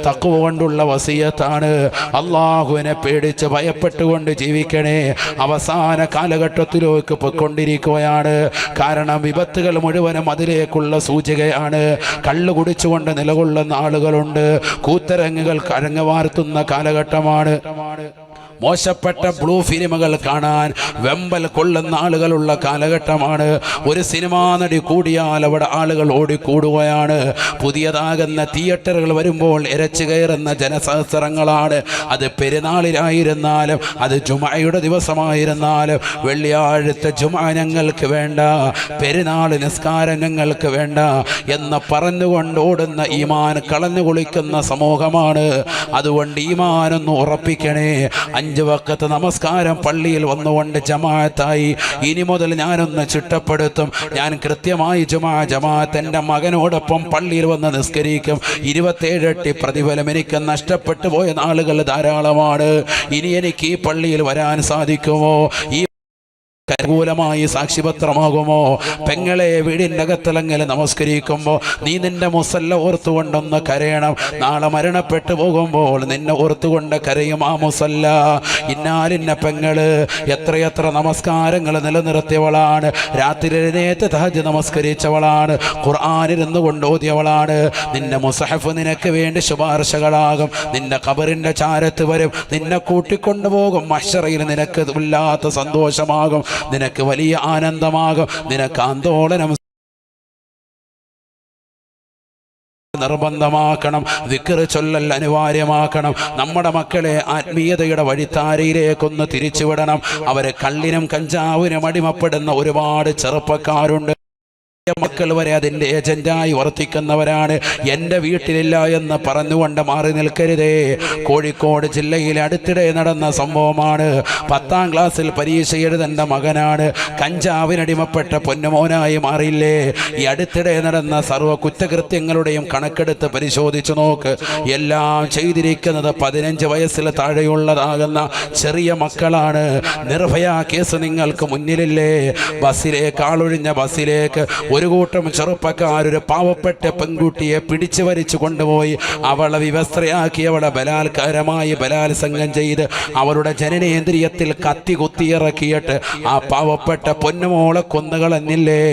തഖ്വ കൊണ്ടുള്ള വസിയത്താണ്. അല്ലാഹുവിനെ പേടിച്ച് ഭയപ്പെട്ടുകൊണ്ട് ജീവിക്കണേ. അവസാന കാലഘട്ടത്തിലേക്ക് പൊയ്ക്കൊണ്ടിരിക്കുകയാണ്. കാരണം വിപത്തുകൾ മുഴുവനും അതിലേക്കുള്ള സൂചികയാണ്. കള്ളു കുടിച്ചുകൊണ്ട് നിലകൊള്ളുന്ന ആളുകളുണ്ട്. കൂത്തരങ്ങുകൾ കരങ്ങവാർത്തുന്ന കാലഘട്ടമാണ്. മോശപ്പെട്ട ബ്ലൂ ഫിലിമുകൾ കാണാൻ വെമ്പൽ കൊള്ളുന്ന ആളുകളുള്ള കാലഘട്ടമാണ്. ഒരു സിനിമാ നടി കൂടിയാൽ അവിടെ ആളുകൾ ഓടിക്കൂടുകയാണ്. പുതിയതാകുന്ന തിയേറ്ററുകൾ വരുമ്പോൾ ഇരച്ചു കയറുന്ന ജനസഹസ്രങ്ങളാണ്. അത് പെരുന്നാളിലായിരുന്നാലും, അത് ജുമഅയുടെ ദിവസമായിരുന്നാലും, വെള്ളിയാഴ്ചത്തെ ജുമഅ ഞങ്ങൾക്ക് വേണ്ട, പെരുന്നാൾ നിസ്കാരം ഞങ്ങൾക്ക് വേണ്ട എന്ന് പറഞ്ഞുകൊണ്ട് ഓടുന്ന ഈമാൻ കളഞ്ഞു കുളിക്കുന്ന സമൂഹമാണ്. അതുകൊണ്ട് ഈമാനൊന്ന് ഉറപ്പിക്കണേ. 5 വഖത്ത് നമസ്കാരം പള്ളിയിൽ വന്നുകൊണ്ട് ജമാഅത്തായി. ഇനി മുതൽ ഞാനൊന്ന് ചിട്ടപ്പെടുത്തും. ഞാൻ കൃത്യമായി ജമാഅത്ത് എൻ്റെ മകനോടൊപ്പം പള്ളിയിൽ വന്ന് നിസ്കരിക്കും. 27 ഇരട്ടി പ്രതിഫലം എനിക്ക് നഷ്ടപ്പെട്ടു പോയ നാളുകൾ ധാരാളമാണ്. ഇനി എനിക്ക് ഈ പള്ളിയിൽ വരാൻ സാധിക്കുമോ? ഈ അനുകൂലമായി സാക്ഷിപത്രമാകുമോ? പെങ്ങളെ, വീടിൻ്റെ അകത്തലങ്ങൽ നമസ്കരിക്കുമ്പോൾ നീ നിന്റെ മുസല്ല ഓർത്തുകൊണ്ടൊന്ന് കരയണം. നാളെ മരണപ്പെട്ടു പോകുമ്പോൾ നിന്നെ ഓർത്തുകൊണ്ട് കരയും ആ മുസല്ല. ഇന്നാലിന്ന പെങ്ങള് എത്രയെത്ര നമസ്കാരങ്ങൾ നിലനിർത്തിയവളാണ്. രാത്രി എഴുന്നേറ്റ് തഹജ്ജുദ് നമസ്കരിച്ചവളാണ്. ഖുർആനിരുന്നു കൊണ്ട് ഓതിയവളാണ്. നിന്റെ മുസഹഫ് നിനക്ക് വേണ്ടി ശുപാർശകളാകും. നിന്റെ ഖബറിന്റെ ചാരത്ത് വരും. നിന്നെ കൂട്ടിക്കൊണ്ടുപോകും. മഹ്ശറയിൽ നിനക്ക് ഇല്ലാത്ത സന്തോഷമാകും. നിനക്ക് വലിയ ആനന്ദമാകും. നിനക്ക് ആന്തോളനം നിർബന്ധമാക്കണം. ദിക്ർ ചൊല്ലൽ അനിവാര്യമാക്കണം. നമ്മുടെ മക്കളെ ആത്മീയതയുടെ വഴിത്താരയിലേക്കൊന്ന് തിരിച്ചുവിടണം. അവരെ കള്ളിനും കഞ്ചാവിനും അടിമപ്പെടുന്ന ഒരുപാട് ചെറുപ്പക്കാരുണ്ട്. മക്കൾ വരെ അതിൻ്റെ ഏജന്റായി വർത്തിക്കുന്നവരാണ്. എൻ്റെ വീട്ടിലില്ല എന്ന് പറഞ്ഞുകൊണ്ട് മാറി നിൽക്കരുതേ. കോഴിക്കോട് ജില്ലയിൽ അടുത്തിടെ നടന്ന സംഭവമാണ്. 10ാം ക്ലാസ്സിൽ പരീക്ഷ എഴുതേണ്ട മകനാണ് കഞ്ചാവിനടിമപ്പെട്ട പൊന്നുമോനായി മാറിയില്ലേ. ഈ അടുത്തിടെ നടന്ന സർവ്വ കുറ്റകൃത്യങ്ങളുടെയും കണക്കെടുത്ത് പരിശോധിച്ചു നോക്ക്. എല്ലാം ചെയ്തിരിക്കുന്നത് 15 വയസ്സിൽ താഴെയുള്ളതാകുന്ന ചെറിയ മക്കളാണ്. നിർഭയ കേസ് നിങ്ങൾക്ക് മുന്നിലില്ലേ? ബസ്സിലേക്ക്, ആളൊഴിഞ്ഞ ബസ്സിലേക്ക് ഒരു കൂട്ടം ചെറുപ്പക്കാരൊരു പാവപ്പെട്ട പെൺകുട്ടിയെ പിടിച്ചു വലിച്ചു കൊണ്ടുപോയി അവളെ വിവസ്ത്രയാക്കി അവളെ ബലാത്കാരമായി ബലാത്സംഗം ചെയ്ത് അവളുടെ ജനനേന്ദ്രിയത്തിൽ കത്തി കുത്തിയിറക്കിയിട്ട് ആ പാവപ്പെട്ട പൊന്നുമോളെ കൊന്നുകളഞ്ഞില്ലേ.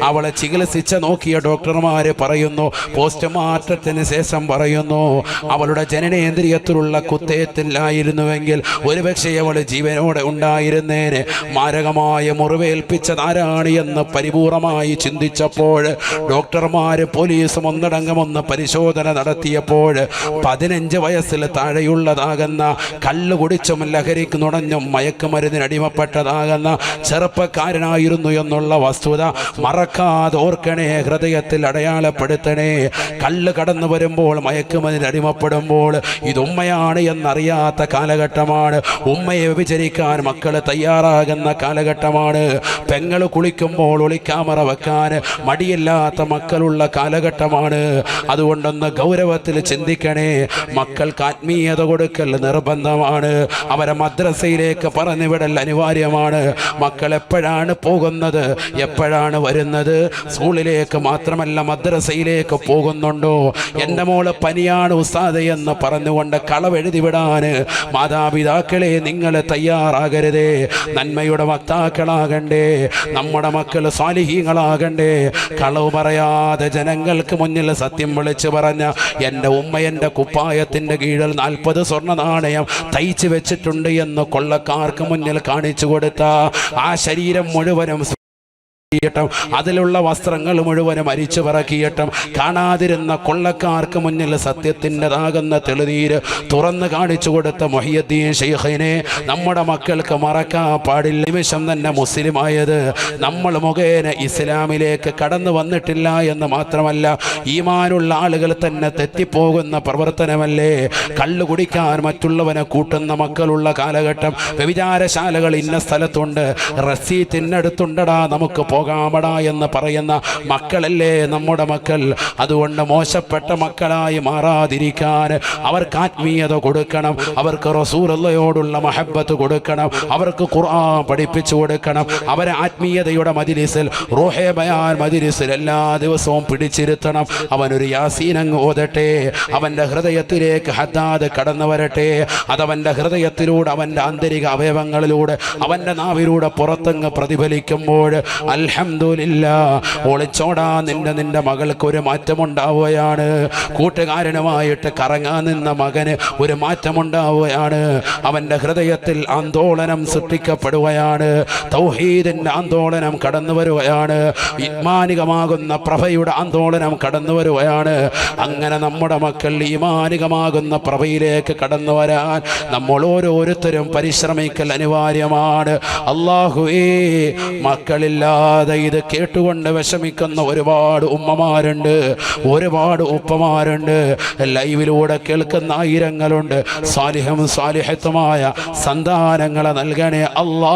അവളെ ചികിത്സിച്ച നോക്കിയ ഡോക്ടർമാര് പറയുന്നു, പോസ്റ്റ്മോർട്ടത്തിന് ശേഷം പറയുന്നു, അവളുടെ ജനനേന്ദ്രിയത്തിലുള്ള കുത്തേറ്റില്ലായിരുന്നുവെങ്കിൽ ഒരുപക്ഷെ അവൾ ജീവനോടെ ഉണ്ടായിരുന്നേനെ. മാരകമായ മുറിവേൽപ്പിച്ചതാരാണ് എന്ന് പരിപൂർണമായി ചിന്തിച്ചപ്പോൾ ഡോക്ടർമാര് പോലീസും ഒന്നടങ്കമൊന്ന് പരിശോധന നടത്തിയപ്പോൾ 15 വയസ്സിൽ താഴെയുള്ളതാകുന്ന കള്ളു കുടിച്ചും ലഹരിക്ക് നുണഞ്ഞും മയക്കുമരുന്നിനടിമപ്പെട്ടതാകുന്ന ചെറുപ്പക്കാരനായിരുന്നു എന്നുള്ള വസ്തുത മറക്കാതെ ഓർക്കണേ, ഹൃദയത്തിൽ അടയാളപ്പെടുത്തണേ. കള്ള് കടന്നു വരുമ്പോൾ, മയക്കുമരുന്നിന് അടിമപ്പെടുമ്പോൾ ഇത് ഉമ്മയാണ് എന്നറിയാത്ത കാലഘട്ടമാണ്. ഉമ്മയെ വിചരിക്കാൻ മക്കൾ തയ്യാറാകുന്ന കാലഘട്ടമാണ്. പെങ്ങൾ കുളിക്കുമ്പോൾ ഒളിക്യാമറ വെക്കാൻ മടിയില്ലാത്ത മക്കളുള്ള കാലഘട്ടമാണ്. അതുകൊണ്ടൊന്ന് ഗൗരവത്തിൽ ചിന്തിക്കണേ. മക്കൾക്ക് ആത്മീയത കൊടുക്കൽ നിർബന്ധമാണ്. അവരെ മദ്രസയിലേക്ക് പറഞ്ഞു വിടൽ അനിവാര്യമാണ്. മക്കൾ എപ്പോഴാണ് പോകുന്നത്, എപ്പോഴാണ് വരുന്നത്? സ്കൂളിലേക്ക് മാത്രമല്ല മദ്രസയിലേക്ക് പോകുന്നുണ്ടോ? എൻ്റെ മോള് പനിയാണ് ഉസ്താദ് എന്ന് പറഞ്ഞുകൊണ്ട് കളവെഴുതി വിടാൻ മാതാപിതാക്കളെ നിങ്ങൾ തയ്യാറാകരുതേ. നന്മയുടെ വക്താക്കളാകണ്ടേ. നമ്മുടെ മക്കൾ സ്വാലിഹീങ്ങളാകണ്ടേ. കളവ് പറയാതെ ജനങ്ങൾക്ക് മുന്നിൽ സത്യം വിളിച്ചു പറഞ്ഞ എൻ്റെ ഉമ്മ എൻ്റെ കുപ്പായത്തിൻ്റെ കീഴിൽ 40 സ്വർണ്ണ നാണയം തയ്ച്ചു വെച്ചിട്ടുണ്ട് എന്ന് കൊള്ളക്കാർക്ക് മുന്നിൽ കാണിച്ചു കൊടുത്ത ആ ശരീരം മുഴുവനും അതിലുള്ള വസ്ത്രങ്ങൾ മുഴുവനും അരിച്ചു പറക്കിയിട്ടും കാണാതിരുന്ന കൊള്ളക്കാർക്ക് മുന്നിൽ സത്യത്തിൻ്റെതാകുന്ന തെളിനീര് തുറന്ന് കാണിച്ചു കൊടുത്ത മുഹിയുദ്ദീൻ ശൈഖിനെ നമ്മുടെ മക്കൾക്ക് മറക്കാൻ പാടില്ല. നിമിഷം തന്നെ മുസ്ലിമായത് നമ്മൾ മുഖേന ഇസ്ലാമിലേക്ക് കടന്നു വന്നിട്ടില്ല എന്ന് മാത്രമല്ല, ഈമാനുള്ള ആളുകൾ തന്നെ തെറ്റിപ്പോകുന്ന പ്രവർത്തനമല്ലേ. കള്ളു കുടിക്കാൻ മറ്റുള്ളവനെ കൂട്ടുന്ന മക്കളുള്ള കാലഘട്ടം. വ്യഭിചാരശാലകൾ ഇന്ന സ്ഥലത്തുണ്ട്, റസീത്തിനടുത്തുണ്ടടാ, നമുക്ക് പോകാമടാ എന്ന് പറയുന്ന മക്കളല്ലേ നമ്മുടെ മക്കൾ. അതുകൊണ്ട് മോശപ്പെട്ട മക്കളായി മാറാതിരിക്കാൻ അവർക്ക് ആത്മീയത കൊടുക്കണം, അവർക്ക് റസൂലുള്ളാഹിയോടുള്ള മഹബ്ബത്ത് കൊടുക്കണം, അവർക്ക് ഖുർആൻ പഠിപ്പിച്ചു കൊടുക്കണം. അവരെ ആത്മീയതയുടെ മജ്‌ലിസിൽ, റൂഹേ ബയാൻ മജ്‌ലിസിൽ എല്ലാ ദിവസവും പിടിച്ചിരുത്തണം. അവനൊരു യാസീൻ അങ്ങ് ഓതട്ടെ, അവൻ്റെ ഹൃദയത്തിലേക്ക് ഹദ്ദാദ് കടന്നു വരട്ടെ. അതവൻ്റെ ഹൃദയത്തിലൂടെ, അവൻ്റെ ആന്തരിക അവയവങ്ങളിലൂടെ, അവൻ്റെ നാവിലൂടെ പുറത്തങ്ങ് പ്രതിഫലിക്കുമ്പോൾ അൽഹംദുലില്ലാഹ്, ഒളിച്ചോടാ നിന്റെ മകൾക്ക് ഒരു മാറ്റമുണ്ടാവുകയാണ്. കൂട്ടുകാരനുമായിട്ട് കറങ്ങാൻ നിന്ന മകന് ഒരു മാറ്റമുണ്ടാവുകയാണ്. അവൻ്റെ ഹൃദയത്തിൽ ആന്തോളനം സൃഷ്ടിക്കപ്പെടുകയാണ്. തൗഹീദിൻ്റെ ആന്തോളനം കടന്നു വരുകയാണ്. ഈമാനികമാകുന്ന പ്രഭയുടെ ആന്തോളനം കടന്നു വരുകയാണ്. അങ്ങനെ നമ്മുടെ മക്കൾ ഈമാനികമാകുന്ന പ്രഭയിലേക്ക് കടന്നു വരാൻ നമ്മൾ ഓരോരുത്തരും പരിശ്രമിക്കൽ അനിവാര്യമാണ്. അല്ലാഹുവേ, മക്കളില്ലാതെ ഇത് കേട്ടുകൊണ്ട് വിഷമിക്കുന്ന ഒരുപാട് ഉമ്മമാരുണ്ട്, ഒരുപാട് ഉപ്പമാരുണ്ട്, ലൈവിലൂടെ കേൾക്കുന്ന ആയിരങ്ങളുണ്ട്. സാലിഹും സാലിഹത്തുമായ സന്താനങ്ങളെ നൽകണേ അല്ലാ.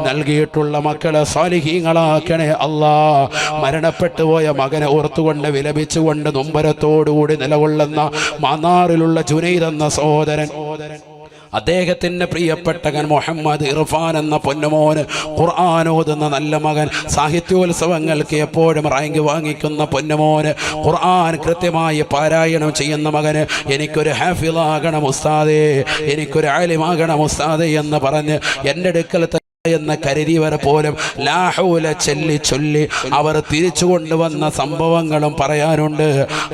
നൽകിയിട്ടുള്ള മക്കളെ സാലിഹീങ്ങളാക്കണേ അല്ലാ. മരണപ്പെട്ടു പോയ മകനെ ഓർത്തുകൊണ്ട് വിലപിച്ചുകൊണ്ട് നൊമ്പരത്തോടുകൂടി നിലകൊള്ളുന്ന മാന്നാറിലുള്ള ജുനൈദ് എന്ന സഹോദരൻ, അദ്ദേഹത്തിൻ്റെ പ്രിയപ്പെട്ടകൻ മുഹമ്മദ് ഇർഫാൻ എന്ന പൊന്നുമോന്, ഖുർആൻ ഓതുന്ന നല്ല മകൻ, സാഹിത്യോത്സവങ്ങൾക്ക് എപ്പോഴും റാങ്ക് വാങ്ങിക്കുന്ന പൊന്നുമോന്, ഖുർആൻ കൃത്യമായി പാരായണം ചെയ്യുന്ന മകന്, എനിക്കൊരു ഹാഫിളാകണം ഉസ്താദേ, എനിക്കൊരു ആലിമാകണം ഉസ്താദേ എന്ന് പറഞ്ഞ് എൻ്റെ അടുക്കൽ എന്ന് കരുതിയവർ പോലും ലാ ഹൗല ചൊല്ലി അവർ തിരിച്ചു കൊണ്ടുവന്ന സംഭവങ്ങളും പറയാനുണ്ട്.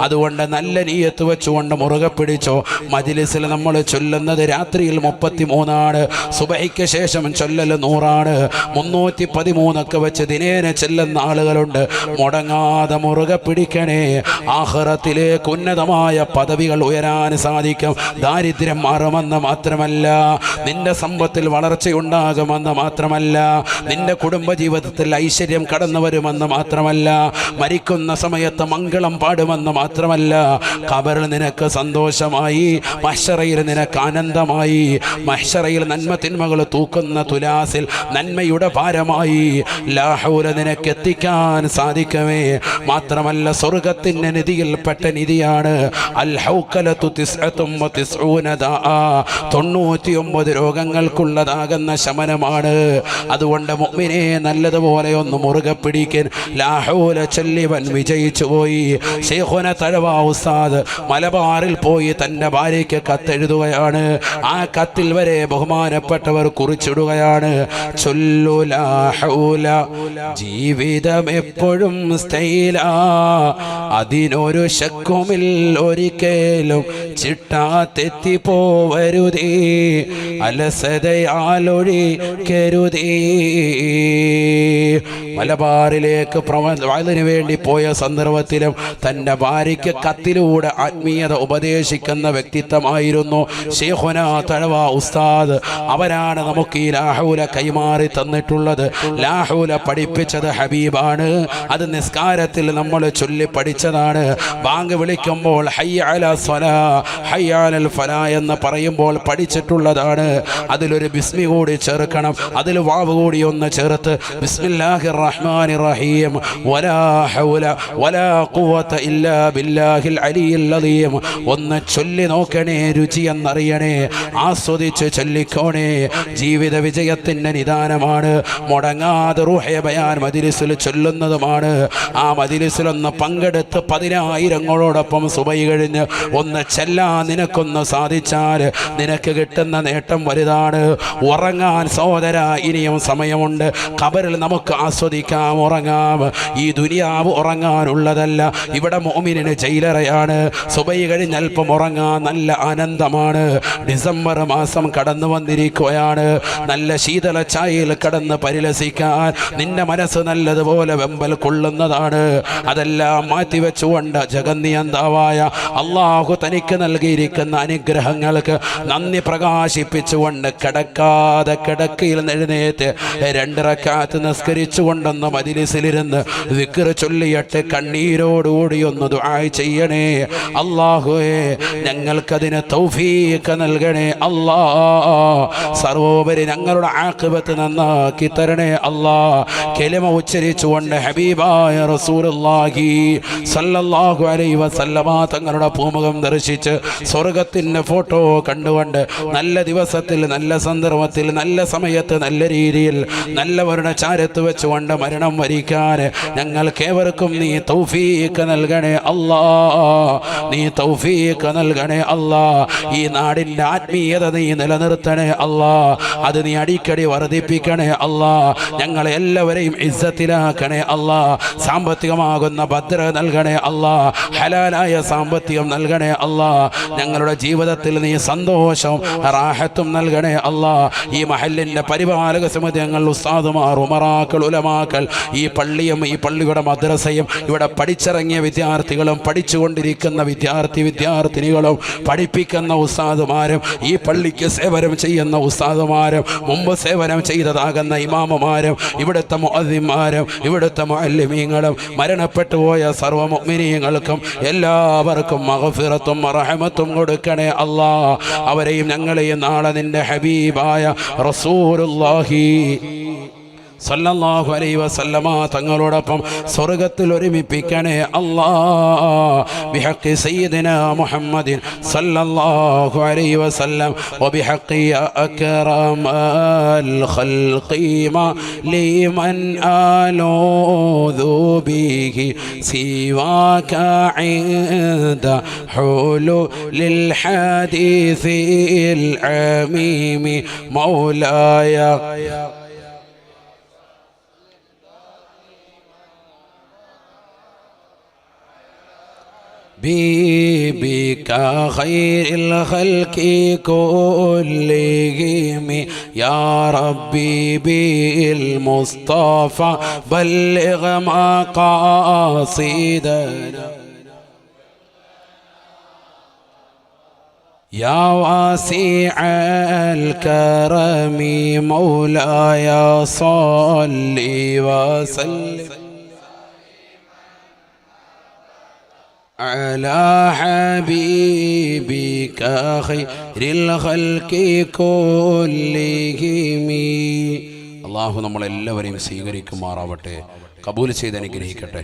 അതുകൊണ്ട് നല്ല നീയത്ത് വെച്ചുകൊണ്ട് മുറുകെ പിടിച്ചോ. മജ്‌ലിസിൽ നമ്മൾ ചൊല്ലുന്നത് രാത്രിയിൽ 33 സുബഹിക്ക് ശേഷം ചൊല്ലൽ 100, 313 വെച്ച് ദിനേന ചെല്ലുന്ന ആളുകളുണ്ട്. മുടങ്ങാതെ മുറുകെ പിടിക്കണേ. ആഖിറത്തിലേക്ക് ഉന്നതമായ പദവികൾ ഉയരാൻ സാധിക്കും. ദാരിദ്ര്യം മാറുമെന്ന് മാത്രമല്ല, നിന്റെ സമ്പത്തിൽ വളർച്ചയുണ്ടാകുമെന്ന് മാത്രം മാത്രമല്ല, നിന്റെ കുടുംബജീവിതത്തിൽ ഐശ്വര്യം കടന്നു വരുമെന്ന് മാത്രമല്ല, മരിക്കുന്ന സമയത്ത് മംഗളം പാടുമെന്ന് മാത്രമല്ല, ഖബറിൽ നിനക്ക് സന്തോഷമായി, മഹ്ശറയിൽ നിനക്ക് ആനന്ദമായി, മഹ്ശറയിൽ നന്മ തിന്മകൾ തൂക്കുന്ന തുലാസിൽ നന്മയുടെ ഭാരമായി ലാ ഹൗല നിനക്ക് എത്തിക്കാൻ സാധിക്കവേ. മാത്രമല്ല, സ്വർഗത്തിന്റെ നിധിയിൽപ്പെട്ട നിധിയാണ് അൽ ഹൗക്കലത്തു 99 രോഗങ്ങൾക്കുള്ളതാകുന്ന ശമനമാണ്. അതുകൊണ്ട് മുഅ്മിനെ നല്ലതുപോലെ ഒന്ന് മുറുകെ പിടിക്കാൻ. ലാ ഹൗല ചൊല്ലിവൻ വിജയിച്ചു പോയി. ശൈഖുന തഴവ ഉസ്താദ് മലബാറിൽ പോയി തന്റെ ഭാര്യയ്ക്ക് കത്തെഴുതുകയാണ്. ആ കത്തിൽ വരെ ബഹുമാനപ്പെട്ടവർ കുറിച്ചിടുകയാണ്, ചൊല്ലു ലാ ഹൗല, ജീവിതം എപ്പോഴും സ്റ്റൈലാ, അതിനൊരു ശക്കുമില്ല ഒരിക്കലും, ചിട്ടാ തെറ്റിപ്പോവരുതേ, അലസതയാലൊഴിക്കരുതേ. മലബാറിലേക്ക് വാതിന് വേണ്ടി പോയ സന്ദർഭത്തിലും തൻ്റെ ഭാര്യയ്ക്ക് കത്തിലൂടെ ആത്മീയത ഉപദേശിക്കുന്ന വ്യക്തിത്വമായിരുന്നു ശൈഖുന തഴവ ഉസ്താദ്. അവരാണ് നമുക്ക് ഈ ലാ ഹൗല കൈമാറി തന്നിട്ടുള്ളത്. ലാ ഹൗല പഠിപ്പിച്ചത് ഹബീബാണ്. അത് നിസ്കാരത്തിൽ നമ്മൾ ചൊല്ലി പഠിച്ചതാണ്. ബാങ്ക് വിളിക്കുമ്പോൾ ഹയ്യ അലാ സ്വലാ, ഹയ്യ അലൽ ഫലാ എന്ന് പറയുമ്പോൾ പഠിച്ചിട്ടുള്ളതാണ്. അതിലൊരു ബിസ്മി കൂടി ചേർക്കണം, അതിൽ വാവ് കൂടി ഒന്ന് ചേർത്ത് ബിസ്മില്ലാഹിർ റഹ്മാനിർ റഹീം വലാ ഹൗല വലാ ഖുവത ഇല്ലാ ബില്ലാഹിൽ അലിയിൽ അദീം ഒന്ന് ചൊല്ലി നോക്കണേ, രുചി എന്നറിയണേ, ആസ്വദിച്ച് ചൊല്ലിക്കോണേ. ജീവിത വിജയത്തിൻ്റെ നിദാനമാണ്. മുടങ്ങാതെ റൂഹെ ബയാൻ മജ്ലിസിൽ ചൊല്ലുന്നതുമാണ്. ആ മജ്ലിസിലൊന്ന് പങ്കെടുത്ത് 10,000ങ്ങളോടൊപ്പം സുബൈ കഴിഞ്ഞ് ഒന്ന് ചെല്ലാൻ നിനക്കൊന്ന് സാധിച്ചാൽ നിനക്ക് കിട്ടുന്ന നേട്ടം വലുതാണ്. ഉറങ്ങാൻ സഹോദര ഇനിയും സമയമുണ്ട്. ഖബറിൽ നമുക്ക് ആസ്വദിക്കാം, ഉറങ്ങാം. ഈ ദുനിയാവ് ഉറങ്ങാനുള്ളതല്ല. ഇവിടെ മുഅ്മിനിന് ജയിലറയാണ്. സുബൈ കഴിഞ്ഞ് അല്പം ഉറങ്ങാൻ നല്ല ആനന്ദമാണ്. ഡിസംബർ മാസം കടന്നു വന്നിരിക്കുകയാണ്. നല്ല ശീതള ചായയിൽ കടന്ന് പരിലസിക്കാൻ നിന്റെ മനസ്സ് നല്ലതുപോലെ വെമ്പൽ കൊള്ളുന്നതാണ്. അതെല്ലാം മാറ്റിവെച്ചുകൊണ്ട് ജഗന്നിയന്താവായ അള്ളാഹു തനിക്ക് നൽകിയിരിക്കുന്ന അനുഗ്രഹങ്ങൾക്ക് നന്ദി പ്രകാശിപ്പിച്ചുകൊണ്ട് കിടക്കാതെ കിടക്കയിൽ എഴുന്നേറ്റ് 2 റക്അത്ത് നിസ്കരിച്ചുകൊണ്ടൊന്ന് മജ്ലിസിലിരുന്ന് ദിക്ർ ചൊല്ലിയിട്ട് കണ്ണീരോടുകൂടി ഒന്ന് ദുആ ചെയ്യണേ. അല്ലാഹുവേ, ഞങ്ങൾക്കതിന് തൗഫീഖ് നൽകണേ അല്ലാ. സർവോപരി ഞങ്ങളുടെ ആഖിബത്ത് നന്നാക്കി തരണേ അല്ലാ. കലിമ ഉച്ചരിച്ചുകൊണ്ട് ഹബീബായ റസൂലുള്ളാഹി സല്ലല്ലാഹു അലൈഹി വസല്ലമ തങ്ങളുടെ പൂമുഖം ദർശിച്ച് സ്വർഗത്തിൻ്റെ ഫോട്ടോ കണ്ടുകൊണ്ട് നല്ല ദിവസത്തിൽ, നല്ല സന്ദർഭത്തിൽ, നല്ല സമയത്ത്, നല്ല രീതിയിൽ നല്ലവരുടെ ചാരത്ത് വെച്ചുകൊണ്ട് മരണം വരിക്കാൻ ഞങ്ങൾക്കേവർക്കും നീ തൗഫീഖ് നൽകണേ അല്ലാ. നീ തൗഫീഖ് നൽകണേ അല്ലാ. ഈ നാടിൻ്റെ ആത്മീയത നീ നിലനിർത്തണേ അല്ലാ. അത് നീ അടിക്കടി വർദ്ധിപ്പിക്കണേ അല്ലാ. ഞങ്ങളെ എല്ലാവരെയും ഇസ്സത്തിലാക്കണേ അല്ലാ. സാമ്പത്തികമാകുന്ന ഭദ്രത നൽകണേ അല്ലാ. ഹലാലായ സാമ്പത്തികം നൽകണേ അല്ലാ. ഞങ്ങളുടെ ജീവിതത്തിൽ നീ സന്തോഷവും റാഹത്തും നൽകണേ അല്ലാ. ഈ മഹല്ലിൻ്റെ പരിപാലക സമിതി, ഞങ്ങൾ ഉസ്താദുമാർ, ഉമറാക്കൾ, ഉലമാക്കൾ, ഈ പള്ളിയും ഈ പള്ളിയുടെ മദ്രസയും ഇവിടെ പഠിച്ചിറങ്ങിയ വിദ്യാർത്ഥികളും പഠിച്ചുകൊണ്ടിരിക്കുന്ന വിദ്യാർത്ഥിനികളും പഠിപ്പിക്കുന്ന ഉസ്താദുമാരും ഈ പള്ളിക്ക് സേവനം ചെയ്യുന്ന ഉസ്താദുമാരും മുമ്പ് സേവനം ചെയ്തതാകുന്ന ഇമാമുമാരും ഇവിടുത്തെ മുഅദ്ദിന്മാരും ഇവിടുത്തെ മുഅല്ലിമീങ്ങളും മരണപ്പെട്ടു പോയ സർവ്വ മുഅ്മിനീങ്ങൾക്കും എല്ലാവർക്കും മഗ്ഫിറത്തും റഹ്മത്തും കൊടുക്കണേ അല്ലാ. അവരെയും ഞങ്ങളെയും നാളെ നിന്റെ ഹബീബായ റസൂലുള്ളാഹി സല്ലല്ലാഹു അലൈഹി വസല്ലമ തങ്ങളോടൊപ്പം സ്വർഗ്ഗത്തിൽ ഒരുമിപ്പിക്കണേ അല്ലാ. ബിഹഖി സയ്യിദിനാ മുഹമ്മദിൻ സല്ലല്ലാഹു അലൈഹി വസല്ലം വബിഹഖി അക്റമൽ ഖൽഖി ലിമൻ ആലൂദു ബിഹി സിവാക ഇൻദ ഹുലുലിൽ ഹദീസിൽ അമീമി മൗലായ بك خير الخلق كلهم يا ربي بالمصطفى بلغ مقاصدنا يا واسع الكرم مولاي صل وسلم على حبيبك خير الخلق كلهم. അള്ളാഹു നമ്മളെല്ലാവരെയും സ്വീകരിക്കുമാറാവട്ടെ, കബൂൽ ചെയ്ത് അനുഗ്രഹിക്കട്ടെ.